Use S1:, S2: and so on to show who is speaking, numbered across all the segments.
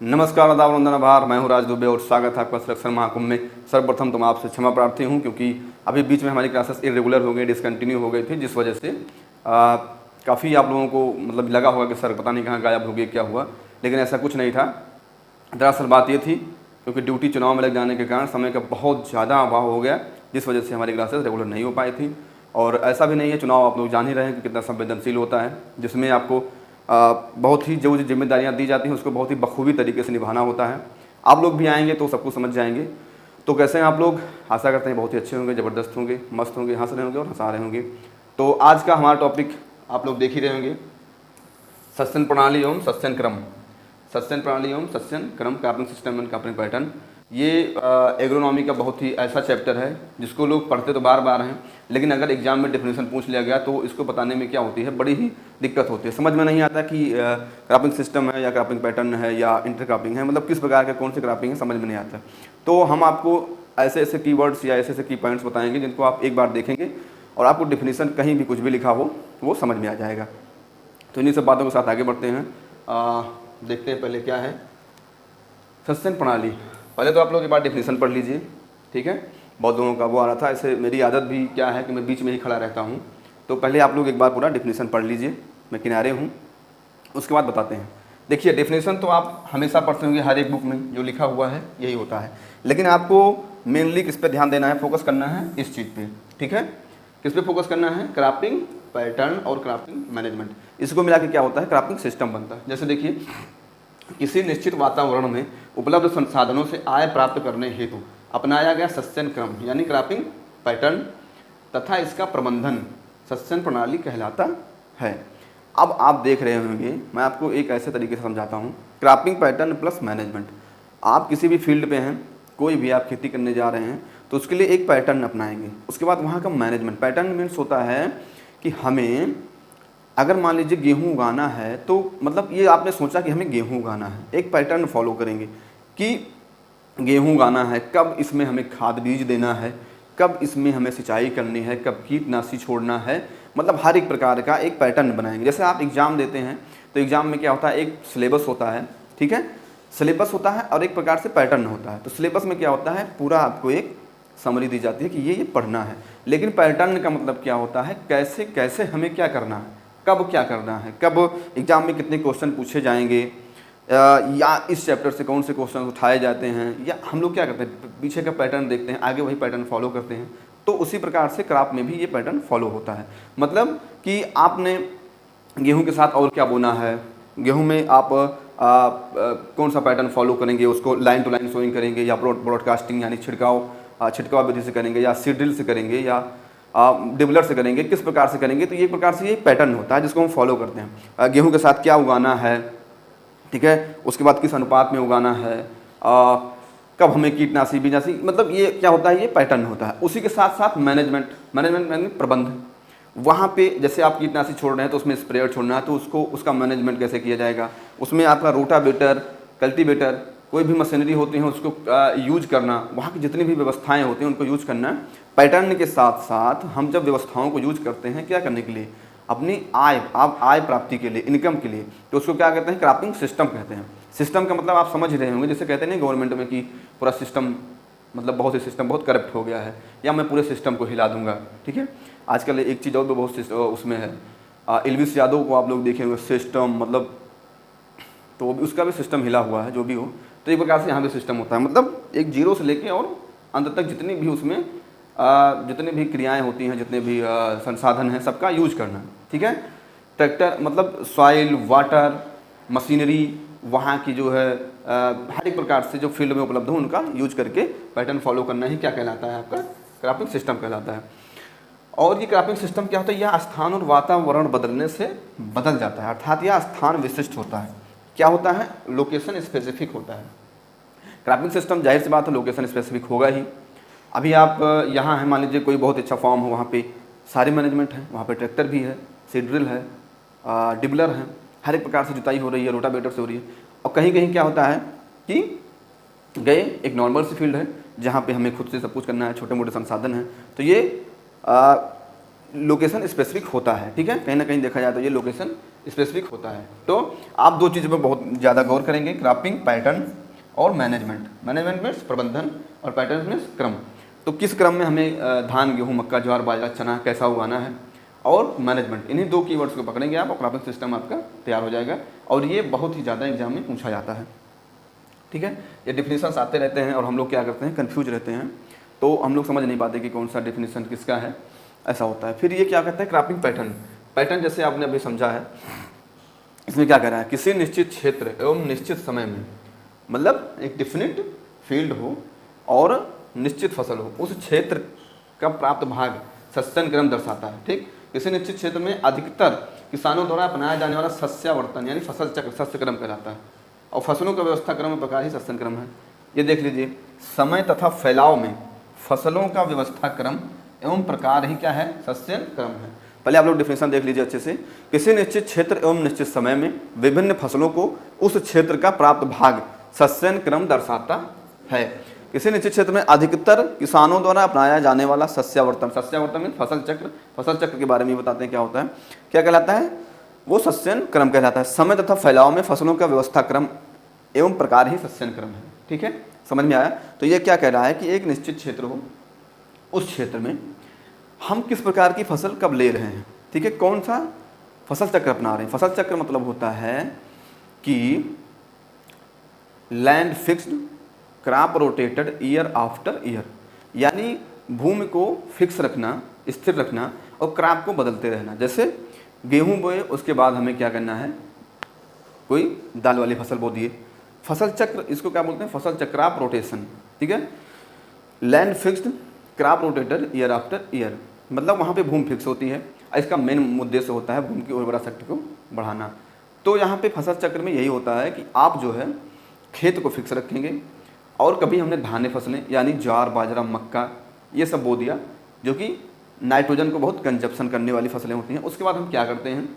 S1: नमस्कार, आदाब, वंदन, आभार। मैं हूं राज दुबे और स्वागत है आपका सिलेक्शन महाकुंभ में। सर्वप्रथम तो मैं आपसे क्षमा प्रार्थी हूं क्योंकि अभी बीच में हमारी क्लासेस इरेगुलर हो गई, डिसकंटिन्यू हो गई थी, जिस वजह से काफ़ी आप लोगों को मतलब लगा होगा कि सर पता नहीं कहाँ गायब हो गए, क्या हुआ। लेकिन ऐसा कुछ नहीं था। दरअसल बात ये थी क्योंकि ड्यूटी चुनाव में लग जाने के कारण समय का बहुत ज़्यादा अभाव हो गया, जिस वजह से हमारी क्लासेस रेगुलर नहीं हो पाई थी। और ऐसा भी नहीं है, चुनाव आप लोग जान ही रहे हैं कि कितना संवेदनशील होता है, जिसमें आपको बहुत ही जो जिम्मेदारियां दी जाती हैं उसको बहुत ही बखूबी तरीके से निभाना होता है। आप लोग भी आएंगे तो सब कुछ समझ जाएंगे। तो कैसे हैं आप लोग? आशा करते हैं बहुत ही अच्छे होंगे, ज़बरदस्त होंगे, मस्त होंगे, हंस रहे होंगे और हंसा रहे होंगे। तो आज का हमारा टॉपिक आप लोग देख ही रहे होंगे, सस्यन प्रणाली एवं सस्यन क्रम। सस्यन प्रणाली एवं सस्यन क्रम, carbon system and carbon pattern. ये एग्रोनॉमी का बहुत ही ऐसा चैप्टर है जिसको लोग पढ़ते तो बार बार हैं, लेकिन अगर एग्जाम में डेफिनेशन पूछ लिया गया तो इसको बताने में क्या होती है, बड़ी ही दिक्कत होती है। समझ में नहीं आता कि क्रॉपिंग सिस्टम है या क्रॉपिंग पैटर्न है या इंटरक्रॉपिंग है, मतलब किस प्रकार का कौन सी क्रॉपिंग है, समझ में नहीं आता। तो हम आपको ऐसे ऐसे कीवर्ड्स या ऐसे ऐसे की पॉइंट्स बताएंगे जिनको आप एक बार देखेंगे और आपको डेफिनेशन कहीं भी कुछ भी लिखा हो वो समझ में आ जाएगा। तो इन्हीं सब बातों के साथ आगे बढ़ते हैं। देखते हैं पहले क्या है सस्यन प्रणाली। पहले तो आप लोग एक बार डेफिनेशन पढ़ लीजिए, ठीक है। बहुत लोगों का वो आ रहा था, ऐसे मेरी आदत भी क्या है कि मैं बीच में ही खड़ा रहता हूँ। तो पहले आप लोग एक बार पूरा डेफिनेशन पढ़ लीजिए, मैं किनारे हूँ, उसके बाद बताते हैं। देखिए, डेफिनेशन तो आप हमेशा पढ़ते होंगे, हर एक बुक में जो लिखा हुआ है यही होता है, लेकिन आपको मेनली किस पे ध्यान देना है, फोकस करना है इस चीज़ पे, ठीक है। किस पे फोकस करना है? क्रॉपिंग पैटर्न और क्रॉपिंग मैनेजमेंट, इसको मिला के क्या होता है, क्रॉपिंग सिस्टम बनता है। जैसे देखिए, किसी निश्चित वातावरण में उपलब्ध संसाधनों से आय प्राप्त करने हेतु अपनाया गया सस्यन क्रम यानी क्रॉपिंग पैटर्न तथा इसका प्रबंधन सस्यन प्रणाली कहलाता है। अब आप देख रहे होंगे, मैं आपको एक ऐसे तरीके से समझाता हूँ, क्रॉपिंग पैटर्न प्लस मैनेजमेंट। आप किसी भी फील्ड पे हैं, कोई भी आप खेती करने जा रहे हैं तो उसके लिए एक पैटर्न अपनाएंगे, उसके बाद वहाँ का मैनेजमेंट। पैटर्न मीन्स होता है कि हमें अगर मान लीजिए गेहूँ उगाना है तो मतलब ये आपने सोचा कि हमें गेहूँ उगाना है, एक पैटर्न फॉलो करेंगे कि गेहूँ उगाना है, कब इसमें हमें खाद बीज देना है, कब इसमें हमें सिंचाई करनी है, कब कीटनाशी छोड़ना है, मतलब हर एक प्रकार का एक पैटर्न बनाएंगे। जैसे आप एग्ज़ाम देते हैं तो एग्ज़ाम में क्या होता है, एक सिलेबस होता है, ठीक है, सिलेबस होता है और एक प्रकार से पैटर्न होता है। तो सिलेबस में क्या होता है, पूरा आपको एक समरी दी जाती है कि ये पढ़ना है, लेकिन पैटर्न का मतलब क्या होता है, कैसे कैसे हमें क्या करना है, कब क्या करना है, कब एग्ज़ाम में कितने क्वेश्चन पूछे जाएंगे, या इस चैप्टर से कौन से क्वेश्चन उठाए जाते हैं, या हम लोग क्या करते हैं, पीछे का पैटर्न देखते हैं, आगे वही पैटर्न फॉलो करते हैं। तो उसी प्रकार से क्रॉप में भी ये पैटर्न फॉलो होता है। मतलब कि आपने गेहूं के साथ और क्या बोना है, गेहूं में आप कौन सा पैटर्न फॉलो करेंगे, उसको लाइन टू लाइन सोइंग करेंगे या ब्रॉडकास्टिंग यानी छिड़काव विधि से करेंगे, या सीड्रिल से करेंगे, या डिबलर से करेंगे, किस प्रकार से करेंगे। तो ये प्रकार से ये पैटर्न होता है जिसको हम फॉलो करते हैं। गेहूं के साथ क्या उगाना है, ठीक है, उसके बाद किस अनुपात में उगाना है, कब हमें कीटनाशी बीजाशी, मतलब ये क्या होता है, ये पैटर्न होता है। उसी के साथ साथ मैनेजमेंट यानी प्रबंध। वहाँ पे जैसे आप कीटनाशी छोड़ रहे हैं तो उसमें स्प्रेयर छोड़ना है, तो उसका मैनेजमेंट कैसे किया जाएगा। उसमें आपका रोटावेटर, कल्टीवेटर, कोई भी मशीनरी होती है उसको यूज करना, वहाँ की जितनी भी व्यवस्थाएं होती हैं उनको यूज करना। पैटर्न के साथ साथ हम जब व्यवस्थाओं को यूज करते हैं क्या करने के लिए, अपनी आय प्राप्ति के लिए, इनकम के लिए, तो उसको क्या कहते हैं, क्रॉपिंग सिस्टम कहते हैं। सिस्टम का मतलब आप समझ रहे होंगे, जैसे कहते हैं ना गवर्नमेंट में कि पूरा सिस्टम, मतलब बहुत से सिस्टम बहुत करप्ट हो गया है, या मैं पूरे सिस्टम को हिला दूंगा, ठीक है। आजकल एक चीज़ और भी बहुत उसमें है, एलविस यादव को आप लोग देखे होंगे, सिस्टम मतलब, तो उसका भी सिस्टम हिला हुआ है, जो भी हो। तो एक प्रकार से यहाँ भी सिस्टम होता है, मतलब एक जीरो से लेके और अंत तक जितनी भी उसमें जितनी भी क्रियाएं होती हैं, जितने भी संसाधन हैं, सबका यूज करना, ठीक है। ट्रैक्टर मतलब सॉइल, वाटर, मशीनरी, वहाँ की जो है हर एक प्रकार से जो फील्ड में उपलब्ध हो उनका यूज करके पैटर्न फॉलो करना ही क्या कहलाता है, आपका क्रॉपिंग सिस्टम कहलाता है। और ये क्रॉपिंग सिस्टम क्या होता है, यह स्थान और वातावरण बदलने से बदल जाता है, अर्थात यह स्थान विशिष्ट होता है। क्या होता है, लोकेशन स्पेसिफिक होता है। क्रॉपिंग सिस्टम जाहिर सी बात है लोकेशन स्पेसिफिक होगा ही। अभी आप यहाँ हैं, मान लीजिए कोई बहुत अच्छा फॉर्म हो, वहाँ पे सारे मैनेजमेंट हैं, वहाँ पे ट्रैक्टर भी है, सीड्रिल है, डिबलर है, हर एक प्रकार से जुताई हो रही है, रोटावेटर से हो रही है। और कहीं कहीं क्या होता है कि गए एक नॉर्मल सी फील्ड है जहाँ पे हमें खुद से सब कुछ करना है, छोटे मोटे संसाधन हैं, तो ये लोकेशन स्पेसिफिक होता है, ठीक है। कहीं ना कहीं देखा जाए तो ये लोकेशन स्पेसिफिक होता है। तो आप दो चीज़ों पर बहुत ज़्यादा गौर करेंगे, क्रॉपिंग पैटर्न और मैनेजमेंट। मैनेजमेंट मीन्स प्रबंधन और पैटर्न मीन्स क्रम। तो किस क्रम में हमें धान, गेहूँ, मक्का, ज्वार, बाजरा, चना कैसा उगाना है और मैनेजमेंट, इन्हीं दो कीवर्ड्स को पकड़ेंगे आप और क्रॉपिंग सिस्टम आपका तैयार हो जाएगा। और ये बहुत ही ज़्यादा एग्जाम में पूछा जाता है, ठीक है। ये डिफिनीशंस आते रहते हैं और हम लोग क्या करते हैं, कन्फ्यूज रहते हैं, तो हम लोग समझ नहीं पाते कि कौन सा डिफिनीशन किसका है, ऐसा होता है। फिर ये क्या कहता है, क्रॉपिंग पैटर्न। पैटर्न जैसे आपने अभी समझा है, इसमें क्या कह रहा है, किसी निश्चित क्षेत्र एवं निश्चित समय में, मतलब एक डिफिनिट फील्ड हो और निश्चित फसल हो, उस क्षेत्र का प्राप्त भाग सस्यन क्रम दर्शाता है, ठीक। किसी निश्चित क्षेत्र में अधिकतर किसानों द्वारा अपनाया जाने वाला सस्यावर्तन यानी फसल चक्र सस्य क्रम कहलाता है, और फसलों का व्यवस्था क्रम प्रकार ही सस्यन क्रम है। ये देख लीजिए, समय तथा फैलाव में फसलों का व्यवस्था क्रम एवं प्रकार ही क्या है, सस्यन क्रम है। पहले आप लोग डिफिनेशन देख लीजिए अच्छे से। किसी निश्चित क्षेत्र एवं निश्चित समय में विभिन्न फसलों को उस क्षेत्र का प्राप्त भाग सस्यन क्रम दर्शाता है। किसी निश्चित क्षेत्र में अधिकतर किसानों द्वारा अपनाया जाने वाला सस्यावर्तन, सस्यावर्तन में फसल चक्र, फसल चक्र के बारे में बताते हैं क्या होता है, क्या कहलाता है, वो सस्यन क्रम कहलाता है। समय तथा फैलाव में फसलों का व्यवस्था क्रम एवं प्रकार ही सस्यन क्रम है, ठीक है, समझ में आया। तो ये क्या कह रहा है कि एक निश्चित क्षेत्र हो, उस क्षेत्र में हम किस प्रकार की फसल कब ले रहे हैं, ठीक है, कौन सा फसल चक्र अपना रहे हैं। फसल चक्र मतलब होता है कि land fixed crop rotated year after year, यानी भूमि को फिक्स रखना, स्थिर रखना और क्रॉप को बदलते रहना। जैसे गेहूं बोए, उसके बाद हमें क्या करना है, कोई दाल वाली फसल बो दिए, फसल चक्र इसको क्या बोलते हैं, फसल चक्र, क्रॉप रोटेशन, ठीक है। Land fixed crop rotated year after year, मतलब वहाँ पे भूमि फिक्स होती है, इसका मेन उद्देश्य होता है भूमि की उर्वरा शक्ति को बढ़ाना। तो यहाँ पे फसल चक्र में यही होता है कि आप जो है खेत को फिक्स रखेंगे, और कभी हमने धान्य फसलें यानी ज्वार, बाजरा, मक्का ये सब बो दिया, जो कि नाइट्रोजन को बहुत कंजप्शन करने वाली फसलें होती हैं। उसके बाद हम क्या करते हैं,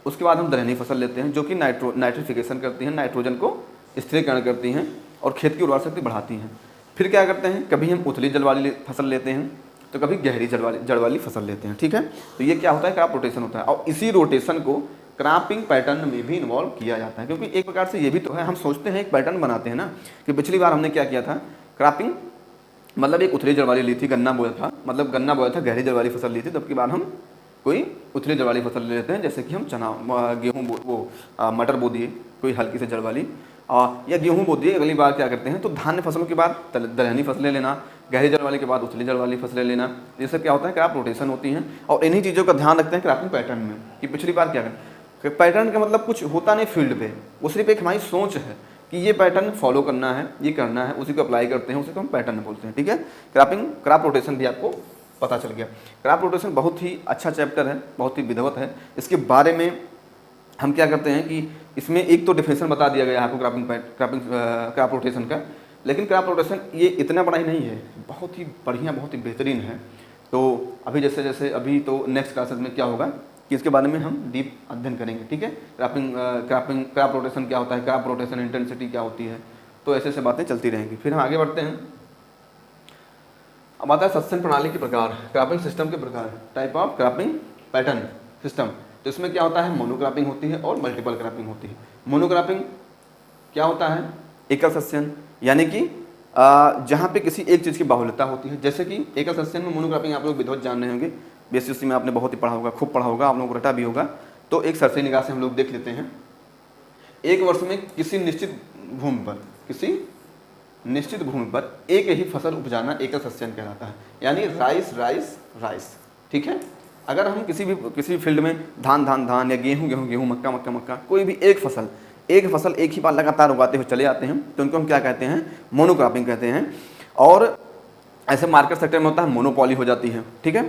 S1: उसके बाद हम दलहनी फसल लेते हैं, जो कि नाइट्रिफिकेशन करती हैं, नाइट्रोजन को स्थिरीकरण करती हैं और खेत की उर्वरा शक्ति बढ़ाती हैं। फिर क्या करते हैं, कभी हम उथली जल वाली फसल लेते हैं, तो कभी गहरी जड़ वाली फसल लेते हैं, ठीक है। तो ये क्या होता है, क्रॉप रोटेशन होता है, और इसी रोटेशन को क्रॉपिंग पैटर्न में भी इन्वॉल्व किया जाता है। क्योंकि एक प्रकार से ये भी तो है, हम सोचते हैं एक पैटर्न बनाते हैं ना, कि पिछली बार हमने क्या किया था, क्रॉपिंग मतलब एक उथली जड़ वाली ली थी, गन्ना बोया था, मतलब गन्ना बोया था, गहरी जड़ वाली फसल ली थी, तब की बार हम कोई उथली जड़ वाली फसल ले लेते हैं, जैसे कि हम चना, गेहूँ मटर बो दिए, कोई हल्की से जड़ वाली, या गेहूँ बो दिए। अगली बार क्या करते हैं, तो धान्य फसलों के बाद दलहनी फसलें लेना, गहरी जड़ वाले के बाद उथली जड़ वाली फसलें लेना, ये सब क्या होता है, क्रॉप रोटेशन होती हैं। और इन्हीं चीज़ों का ध्यान रखते हैं क्रॉपिंग पैटर्न में, कि पिछली बार क्या करें। पैटर्न का मतलब कुछ होता नहीं फील्ड पे, वो सिर्फ एक हमारी सोच है कि ये पैटर्न फॉलो करना है, ये करना है, उसी को अप्लाई करते हैं, उसी को हम पैटर्न बोलते हैं, ठीक है। क्रॉप रोटेशन भी आपको पता चल गया। क्रॉप रोटेशन बहुत ही अच्छा चैप्टर है, बहुत ही विधिवत है। इसके बारे में हम क्या करते हैं कि इसमें एक तो डिफिनेशन बता दिया गया है आपको क्रॉप रोटेशन का, लेकिन क्रॉप रोटेशन ये इतना बड़ा ही नहीं है, बहुत ही बढ़िया, बहुत ही बेहतरीन है। तो अभी जैसे अभी तो नेक्स्ट क्लासेस में क्या होगा कि इसके बारे में हम डीप अध्ययन करेंगे, ठीक है। क्रॉप रोटेशन क्या होता है, क्रॉप रोटेशन इंटेंसिटी क्या होती है, तो ऐसे बातें चलती रहेंगी। फिर हम आगे बढ़ते हैं। अब आता है सस्यन प्रणाली के प्रकार, क्रॉपिंग सिस्टम के प्रकार, type of cropping pattern system. तो इसमें क्या होता है, मोनोक्रॉपिंग होती है और मल्टीपल क्रॉपिंग होती है। मोनोक्रॉपिंग क्या होता है, एकल सस्यन, यानी कि जहाँ पे किसी एक चीज़ की बाहुल्यता होती है। जैसे कि एकल सस्यन में मोनोक्रॉपिंग आप लोग विधिवत जान रहे होंगे, बेसिक में आपने बहुत ही पढ़ा होगा, खूब पढ़ा होगा, आप लोगों को रटा भी होगा। तो एक सरसरी निगाह से हम लोग देख लेते हैं। एक वर्ष में किसी निश्चित भूमि पर एक ही फसल उपजाना एकल सस्यन कहलाता है, यानी राइस, ठीक है। अगर हम किसी फील्ड में धान या गेहूँ, मक्का, कोई भी एक फसल एक ही बार लगातार उगाते हुए चले आते हैं, तो उनको हम क्या कहते हैं, मोनोक्रॉपिंग कहते हैं। और ऐसे मार्केट सेक्टर में होता है मोनोपॉली हो जाती है, ठीक है।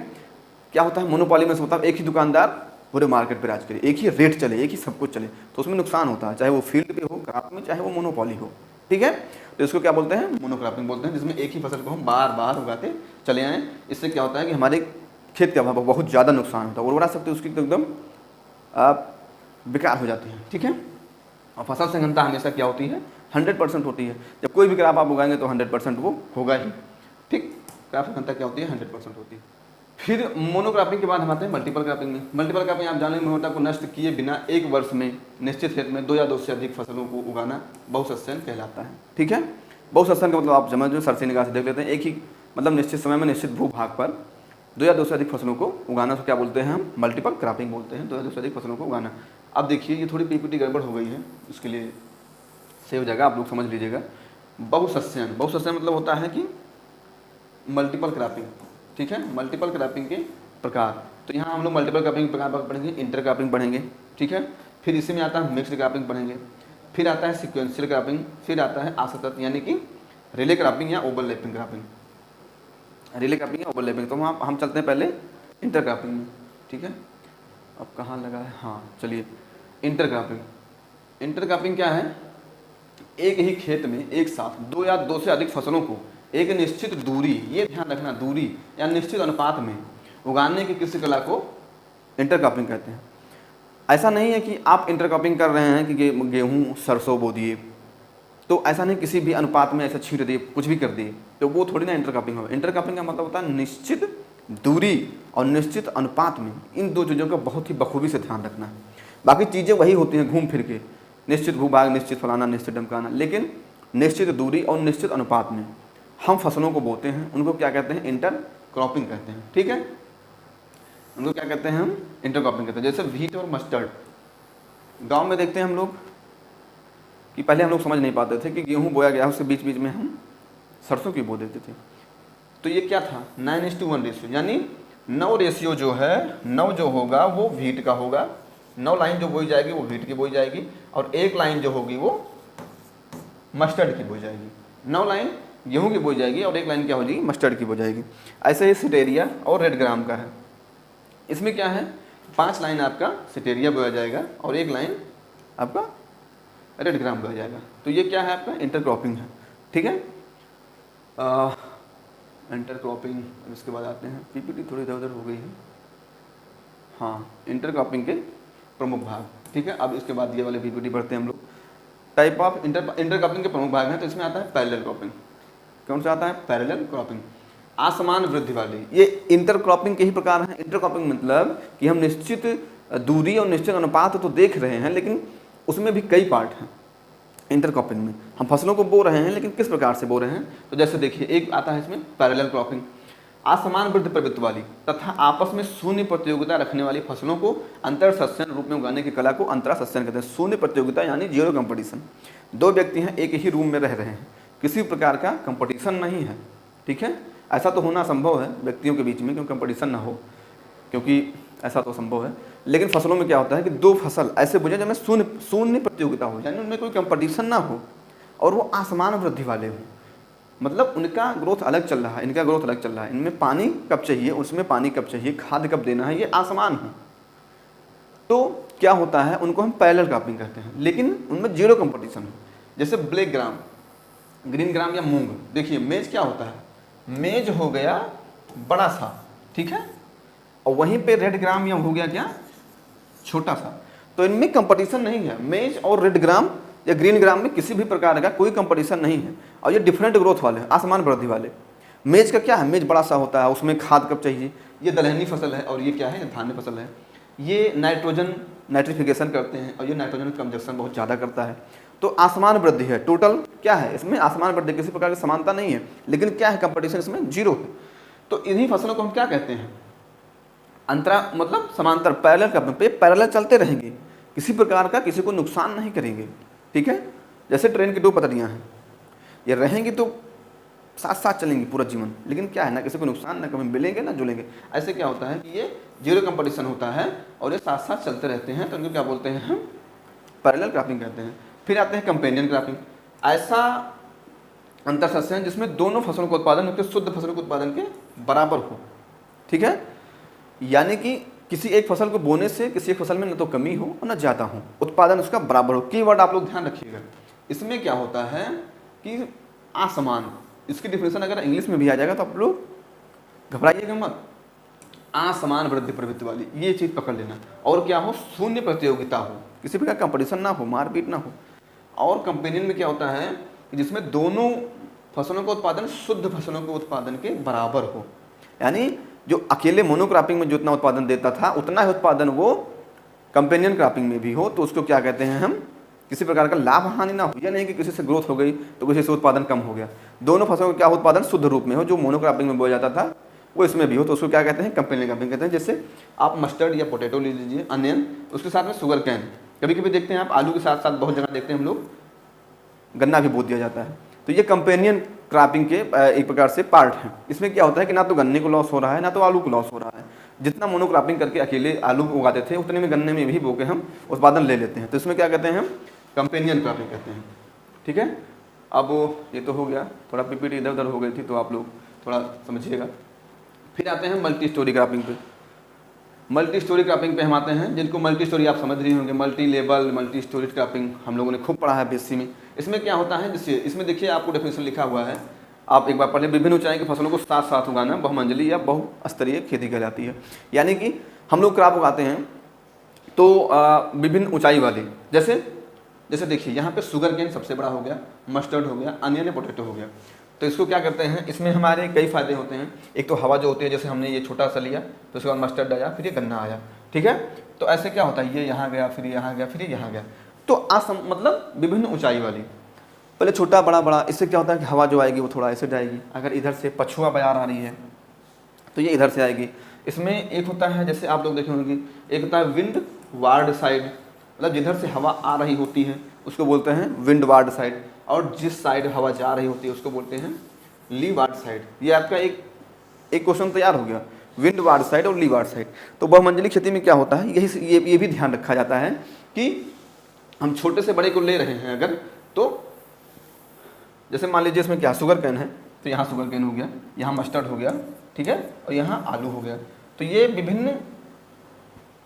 S1: क्या होता है मोनोपॉली में, होता है एक ही दुकानदार पूरे मार्केट पे राज करे, एक ही रेट चले, एक ही सब कुछ चले, तो उसमें नुकसान होता है, चाहे वो फील्ड पे हो, क्रॉप में, चाहे वो मोनोपॉली हो, ठीक है। तो इसको क्या बोलते हैं, मोनोक्रॉपिंग बोलते हैं, जिसमें एक ही फसल को हम बार बार उगाते चले आएँ। इससे क्या होता है कि हमारे खेत का बहुत ज़्यादा नुकसान होता है, उर्वरा शक्ति उसकी तो एकदम बेकार हो जाती है, ठीक है। और फसल संघनता हमेशा क्या होती है, 100% होती है। जब कोई भी क्रॉप आप उगाएंगे तो 100% वो होगा ही, ठीक। क्रॉप संघनता क्या होती है, 100% होती है। फिर मोनोक्रॉपिंग के बाद हम आते हैं मल्टीपल क्रॉपिंग में। मल्टीपल क्रॉपिंग आप जानेंगे मोटा को नष्ट किए बिना एक वर्ष में निश्चित क्षेत्र में 2 या 2 से अधिक फसलों को उगाना बहुसस्यन कहलाता है। ठीक है, बहुसस्यन का मतलब आप समझ सर से निगाह से देख लेते हैं, एक ही मतलब निश्चित समय में निश्चित भूभाग पर 2 या 2 से अधिक फसलों को उगाना, तो क्या बोलते हैं हम? मल्टीपल क्रॉपिंग बोलते हैं, 2 या 2 से अधिक फसलों को उगाना। अब देखिए ये थोड़ी पीपीटी गड़बड़ हो गई है, इसके लिए सेव हो जाएगा, आप लोग समझ लीजिएगा। बहुसस्यन, बहुसस्यन मतलब होता है कि मल्टीपल क्रॉपिंग। ठीक है, मल्टीपल क्रॉपिंग के प्रकार, तो यहाँ हम लोग मल्टीपल क्रॉपिंग प्रकार पढ़ेंगे, इंटर क्रॉपिंग पढ़ेंगे। ठीक है, फिर इसी में आता है मिक्स्ड क्रॉपिंग पढ़ेंगे, फिर आता है सिक्वेंशियल क्रॉपिंग, फिर आता है आसतत यानी कि रिले क्रॉपिंग या ओवरलैपिंग क्रॉपिंग। रिले क्रॉपिंग या ओवरलैपिंग, तो हम चलते हैं पहले इंटर क्रॉपिंग में। ठीक है, अब कहाँ लगा है? हाँ चलिए, इंटर क्रॉपिंग। इंटर क्रॉपिंग क्या है? एक ही खेत में एक साथ 2 या 2 से अधिक फसलों को एक निश्चित दूरी, ये ध्यान रखना, दूरी या निश्चित अनुपात में उगाने की किसी कला को इंटरक्रॉपिंग कहते हैं। ऐसा नहीं है कि आप इंटरक्रॉपिंग कर रहे हैं कि गेहूँ सरसों बो दिए, तो ऐसा नहीं किसी भी अनुपात में ऐसा छींट दिए, कुछ भी कर दिए, तो वो थोड़ी ना इंटरक्रॉपिंग हो। इंटरक्रॉपिंग का मतलब होता है निश्चित दूरी और निश्चित अनुपात में, इन 2 चीज़ों का बहुत ही बखूबी से ध्यान रखना है। बाकी चीज़ें वही होती हैं घूम फिर के, निश्चित भूभाग, निश्चित फलाना, निश्चित ढमकाना, लेकिन निश्चित दूरी और निश्चित अनुपात में हम फसलों को बोते हैं, उनको क्या कहते हैं? इंटरक्रॉपिंग कहते हैं। ठीक है, उनको क्या कहते हैं? हम इंटरक्रॉपिंग कहते हैं। जैसे व्हीट और मस्टर्ड, गांव में देखते हैं हम लोग कि पहले हम लोग समझ नहीं पाते थे कि गेहूं बोया गया, उसके बीच बीच में हम सरसों की बो देते थे। तो ये क्या था? 9:1 रेशियो, यानी 9 रेशियो जो है, 9 जो होगा वो व्हीट का होगा, 9 लाइन जो बोई जाएगी वो व्हीट की बोई जाएगी, और 1 लाइन जो होगी वो मस्टर्ड की बोई जाएगी। 9 लाइन गेहूं की बोई जाएगी और 1 लाइन क्या हो जाएगी? मस्टर्ड की बोई जाएगी। ऐसे ही सिटेरिया और रेड ग्राम का है, इसमें क्या है? 5 लाइन आपका सिटेरिया बोया जाएगा और 1 लाइन आपका रेड ग्राम बोया जाएगा। तो ये क्या है? आपका इंटरक्रॉपिंग है। ठीक है, इंटरक्रॉपिंग। इसके बाद आते हैं, पीपीटी थोड़ी इधर उधर हो गई है। हाँ, इंटरक्रॉपिंग के प्रमुख भाग। ठीक है, अब इसके बाद ये वाले पीपीटी पढ़ते हैं हम लोग। टाइप ऑफ इंटरक्रॉपिंग के प्रमुख भाग हैं, तो इसमें आता है पैरेलल क्रॉपिंग। कौन सा आता है? पैरेलल क्रॉपिंग, असमान वृद्धि वाली। ये इंटरक्रॉपिंग के ही प्रकार हैं। इंटरक्रॉपिंग मतलब कि हम निश्चित दूरी और निश्चित अनुपात तो देख रहे हैं, लेकिन उसमें भी कई पार्ट हैं। इंटरक्रॉपिंग में हम फसलों को बो रहे हैं, लेकिन किस प्रकार से बो रहे हैं? तो जैसे देखिए, एक आता है इसमें पैरेलल क्रॉपिंग, असमान वृद्धि प्रवृत्ति वाली तथा आपस में शून्य प्रतियोगिता रखने वाली फसलों को अंतर सस्यन रूप में उगाने की कला को अंतरा सस्यन कहते हैं। शून्य प्रतियोगिता यानी जीरो कंपटीशन। 2 व्यक्ति हैं, एक ही रूम में रह रहे हैं, किसी प्रकार का कंपटीशन नहीं है। ठीक है, ऐसा तो होना संभव है व्यक्तियों के बीच में, क्योंकि कंपटीशन ना हो, क्योंकि ऐसा तो संभव है। लेकिन फसलों में क्या होता है कि 2 फसल ऐसे बुझे जिनमें शून्य प्रतियोगिता हो, यानी उनमें कोई कंपटीशन ना हो और वो असमान वृद्धि वाले हों। मतलब उनका ग्रोथ अलग चल रहा है, इनका ग्रोथ अलग चल रहा है, इनमें पानी कब चाहिए, उसमें पानी कब चाहिए, खाद कब देना है, ये आसमान हो। तो क्या होता है? उनको हम पैरेलल क्रॉपिंग कहते हैं, लेकिन उनमें जीरो कंपटीशन हो। जैसे ब्लैक ग्राम, ग्रीन ग्राम या मूंग। देखिए मेज क्या होता है? मेज हो गया बड़ा सा, ठीक है, और वहीं पे रेड ग्राम या हो गया क्या? छोटा सा। तो इनमें कंपटीशन नहीं है। मेज और रेड ग्राम या ग्रीन ग्राम में किसी भी प्रकार का कोई कंपटीशन नहीं है, और ये डिफरेंट ग्रोथ वाले हैं, आसमान वृद्धि वाले। मेज का क्या है? मेज बड़ा सा होता है, उसमें खाद कब चाहिए, ये दलहनी फसल है, और ये क्या है? धान्य फसल है। ये नाइट्रिफिकेशन करते हैं, और ये नाइट्रोजन कंजप्शन बहुत ज़्यादा करता है। तो आसमान वृद्धि है। टोटल क्या है इसमें? आसमान वृद्धि, किसी प्रकार की समानता नहीं है, लेकिन क्या है? कंपटीशन इसमें जीरो है। तो इन्हीं फसलों को हम क्या कहते हैं? अंतरा मतलब समांतर, पैरेलल का पैरेलल चलते रहेंगे, किसी प्रकार का किसी को नुकसान नहीं करेंगे। ठीक है, जैसे ट्रेन की 2 पटरियां हैं, ये रहेंगी तो साथ साथ चलेंगी पूरा जीवन, लेकिन क्या है ना किसी को नुकसान, ना कभी मिलेंगे ना जुलेंगे। ऐसे क्या होता है कि ये जीरो कंपटीशन होता है और ये साथ साथ चलते रहते हैं, तो इनको क्या बोलते हैं? हम पैरेलल क्रॉपिंग कहते हैं। फिर आते हैं कंपेनियन क्रॉपिंग। ऐसा अंतर सस्य है जिसमें दोनों फसलों का उत्पादन उनके शुद्ध फसलों के उत्पादन के बराबर हो। ठीक है, यानी कि किसी एक फसल को बोने से किसी एक फसल में न तो कमी हो और न ज़्यादा हो, उत्पादन उसका बराबर हो। कीवर्ड आप लोग ध्यान रखिएगा। इसमें क्या होता है कि असमान, इसकी डिफिनेशन अगर इंग्लिश में भी आ जाएगा तो आप लोग घबराइएगा मत। असमान वृद्धि प्रवृत्ति वाली, ये चीज़ पकड़ लेना। और क्या हो? शून्य प्रतियोगिता हो, किसी प्रकार कंपटीशन ना हो, मारपीट ना हो। और कंपेनियन में क्या होता है कि जिसमें दोनों फसलों का उत्पादन शुद्ध फसलों के उत्पादन के बराबर हो, यानी जो अकेले मोनोक्रॉपिंग में जितना उत्पादन देता था उतना ही उत्पादन वो कंपेनियन क्रॉपिंग में भी हो, तो उसको क्या कहते हैं हम, किसी प्रकार का लाभ हानि ना हो। या नहीं कि किसी से ग्रोथ हो गई तो किसी से उत्पादन कम हो गया, दोनों फसलों का क्या उत्पादन शुद्ध रूप में हो, जो मोनोक्रॉपिंग में बोया जाता था वो इसमें भी हो, तो उसको क्या कहते हैं, कंपेनियन क्रॉपिंग कहते हैं। जैसे आप मस्टर्ड या पोटैटो ले लीजिए, अनियन, उसके साथ में शुगर कैन, कभी कभी देखते हैं आप आलू के साथ साथ बहुत जगह देखते हैं हम लोग गन्ना भी बो दिया जाता है। तो ये कंपेनियन क्रॉपिंग के एक प्रकार से पार्ट हैं। इसमें क्या होता है कि ना तो गन्ने को लॉस हो रहा है ना तो आलू को लॉस हो रहा है। जितना मोनोक्रॉपिंग करके अकेले आलू उगाते थे उतने में गन्ने में भी बो के हम उत्पादन ले लेते हैं, तो इसमें क्या कहते हैं हम, कंपेनियन क्रॉपिंग कहते हैं। ठीक है, अब ये तो हो गया, थोड़ा पीपीटी इधर उधर हो गई थी तो आप लोग थोड़ा समझिएगा। फिर आते हैं मल्टी स्टोरी क्रॉपिंग पे। मल्टी स्टोरी क्रॉपिंग पे हम आते हैं, जिनको मल्टी स्टोरी आप समझ रही होंगे, multi level, multi storey cropping हम लोगों ने खूब पढ़ा है बीएससी में। इसमें क्या होता है, जैसे इसमें देखिए आपको डेफिनेशन लिखा हुआ है, आप एक बार पढ़ लें। विभिन्न ऊंचाई की फसलों को साथ साथ उगाना बहुमंजिली या बहुस्तरीय खेती कहलाती है। यानी कि हम लोग क्रॉप उगाते हैं तो विभिन्न ऊंचाई वाली, जैसे देखिए यहाँ पे शुगर केन सबसे बड़ा हो गया, मस्टर्ड हो गया, अनियन या पोटैटो हो गया। तो इसको क्या करते हैं, इसमें हमारे कई फायदे होते हैं। एक तो हवा जो होती है, जैसे हमने ये छोटा सा लिया तो उसके बाद मस्टर्ड आया, फिर ये गन्ना आया। ठीक है, तो ऐसे क्या होता है, ये यहाँ गया, फिर यहाँ गया, फिर ये यहाँ गया, तो मतलब विभिन्न ऊंचाई वाली, पहले छोटा बड़ा बड़ा। इससे क्या होता है कि हवा जो आएगी वो थोड़ा ऐसे जाएगी। अगर इधर से पछुआ बयार आ रही है तो ये इधर से आएगी। इसमें एक होता है, जैसे आप लोग देखे होंगे, एक होता है विंड वार्ड साइड, मतलब जिधर से हवा आ रही होती है उसको बोलते हैं विंड वार्ड साइड, और जिस साइड हवा जा रही होती है उसको बोलते हैं ली वार्ड साइड। ये आपका एक क्वेश्चन तैयार हो गया, विंड वार्ड साइड और ली वार्ड साइड। तो बहुमंजिली खेती में क्या होता है, ये भी ध्यान रखा जाता है कि हम छोटे से बड़े को ले रहे हैं अगर, तो जैसे मान लीजिए इसमें क्या शुगर कैन है, तो यहाँ शुगर कैन हो गया, यहाँ मस्टर्ड हो गया, ठीक है, और यहाँ आलू हो गया। तो ये विभिन्न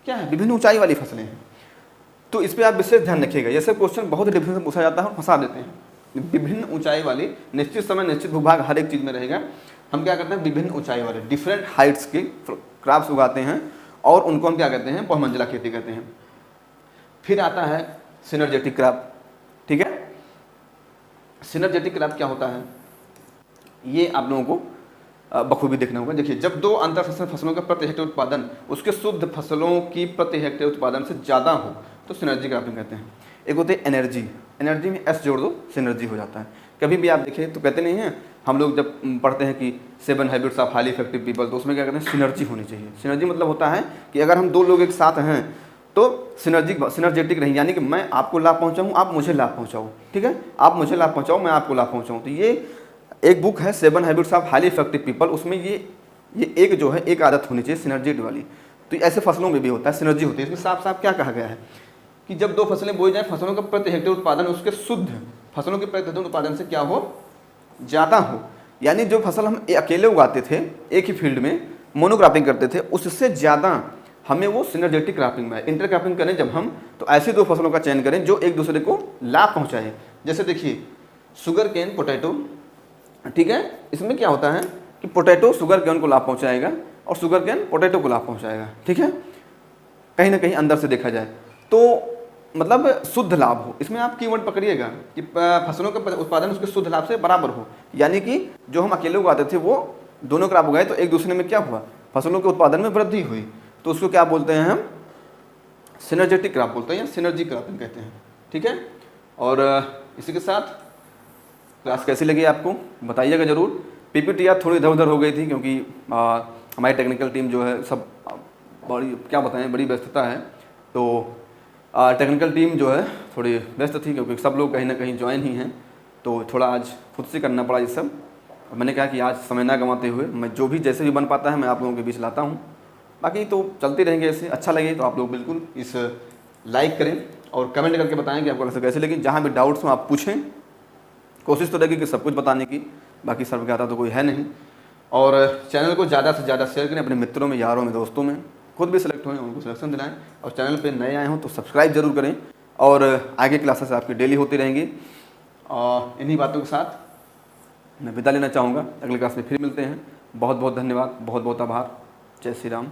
S1: क्या है, विभिन्न ऊंचाई वाली फसलें हैं। तो इस पर आप विशेष ध्यान रखिएगा, ये सब क्वेश्चन बहुत डिफरेंस से पूछा जाता है और फंसा देते हैं। विभिन्न ऊंचाई वाली, निश्चित समय निश्चित भूभाग हर एक चीज़ में रहेगा। हम क्या करते हैं, विभिन्न ऊंचाई वाले डिफरेंट हाइट्स के क्रॉप्स उगाते हैं और उनको हम क्या कहते हैं, बहुमंजिला खेती कहते हैं। फिर आता है सिनर्जेटिक क्रॉप। ठीक है, सिनर्जेटिक क्रॉप क्या होता है, ये आप लोगों को बखूबी देखना होगा। देखिए, जब दो अंतर फसलों का प्रति हेक्टेयर उत्पादन उसके शुद्ध फसलों की प्रति हेक्टेयर उत्पादन से ज़्यादा हो तो सिनर्जी क्रॉपिंग कहते हैं। एक होते हैं एनर्जी, एनर्जी में एस जोड़ दो, सिनर्जी हो जाता है। कभी भी आप देखें तो कहते नहीं हैं, हम लोग जब पढ़ते हैं कि 7 habits of highly effective people, तो उसमें क्या कहते हैं, सिनर्जी होनी चाहिए। सिनर्जी मतलब होता है कि अगर हम दो लोग एक साथ हैं तो सिनर्जेटिक रही, यानी कि मैं आपको लाभ पहुंचाऊं, आप मुझे लाभ पहुंचाओ। ठीक है, आप मुझे लाभ पहुंचाओ, मैं आपको लाभ पहुंचाऊं। तो ये एक बुक है 7 habits of highly effective people, उसमें ये एक जो है एक आदत होनी चाहिए सिनर्जेट वाली। तो ऐसे फसलों में भी होता है, सिनर्जी होती है। इसमें साफ साफ क्या कहा गया है कि जब दो फसलें बोई जाए, फसलों का प्रति हेक्टेयर उत्पादन उसके शुद्ध फसलों के प्रति हेक्टेयर उत्पादन से क्या हो, ज़्यादा हो। यानी जो फसल हम अकेले उगाते थे एक ही फील्ड में, मोनोक्रॉपिंग करते थे, उससे ज़्यादा हमें वो सिनर्जेटिक क्रॉपिंग में, इंटर क्रॉपिंग करें जब हम, तो ऐसी दो फसलों का चयन करें जो एक दूसरे को लाभ पहुँचाए। जैसे देखिए शुगर केन पोटैटो, ठीक है, इसमें क्या होता है कि पोटैटो शुगर केन को लाभ पहुंचाएगा और शुगर केन पोटैटो को लाभ पहुंचाएगा। ठीक है, कहीं ना कहीं अंदर से देखा जाए तो मतलब शुद्ध लाभ हो। इसमें आप कीवर्ड पकड़िएगा कि फसलों का उत्पादन उसके शुद्ध लाभ से बराबर हो, यानी कि जो हम अकेले उगाते थे वो दोनों क्रॉप उगाए तो एक दूसरे में क्या हुआ, फसलों के उत्पादन में वृद्धि हुई। तो उसको क्या बोलते हैं हम, सिनर्जेटिक क्रॉप बोलते हैं या सिनर्जी क्रॉपिंग कहते हैं। ठीक है, और इसी के साथ क्लास कैसी लगी आपको बताइएगा ज़रूर। पीपीटी यार थोड़ी इधर उधर हो गई थी क्योंकि हमारी टेक्निकल टीम जो है सब बड़ी, क्या बताएं, बड़ी व्यस्तता है। तो टेक्निकल टीम जो है थोड़ी व्यस्त थी क्योंकि सब लोग कहीं ना कहीं ज्वाइन ही हैं, तो थोड़ा आज खुद से करना पड़ा ये सब। मैंने कहा कि आज समय ना गंवाते हुए मैं जो भी जैसे भी बन पाता है मैं आप लोगों के बीच लाता हूँ। बाकी तो चलते रहेंगे ऐसे। अच्छा लगे तो आप लोग बिल्कुल इस लाइक करें और कमेंट करके बताएं कि आपको कैसे लगी। जहाँ भी डाउट्स हो आप पूछें, कोशिश तो रहेगी कि सब कुछ बताने की, बाकी सर्व का आता तो कोई है नहीं। और चैनल को ज़्यादा से ज़्यादा शेयर करें अपने मित्रों में, यारों में, दोस्तों में। खुद भी सिलेक्ट हुए उनको सिलेक्शन दिलाएं और चैनल पे नए आए हों तो सब्सक्राइब जरूर करें। और आगे क्लासेस आपकी डेली होती रहेंगी। और इन्हीं बातों के साथ मैं विदा लेना चाहूँगा, अगले क्लास में फिर मिलते हैं। बहुत बहुत धन्यवाद, बहुत बहुत आभार। जय श्री राम।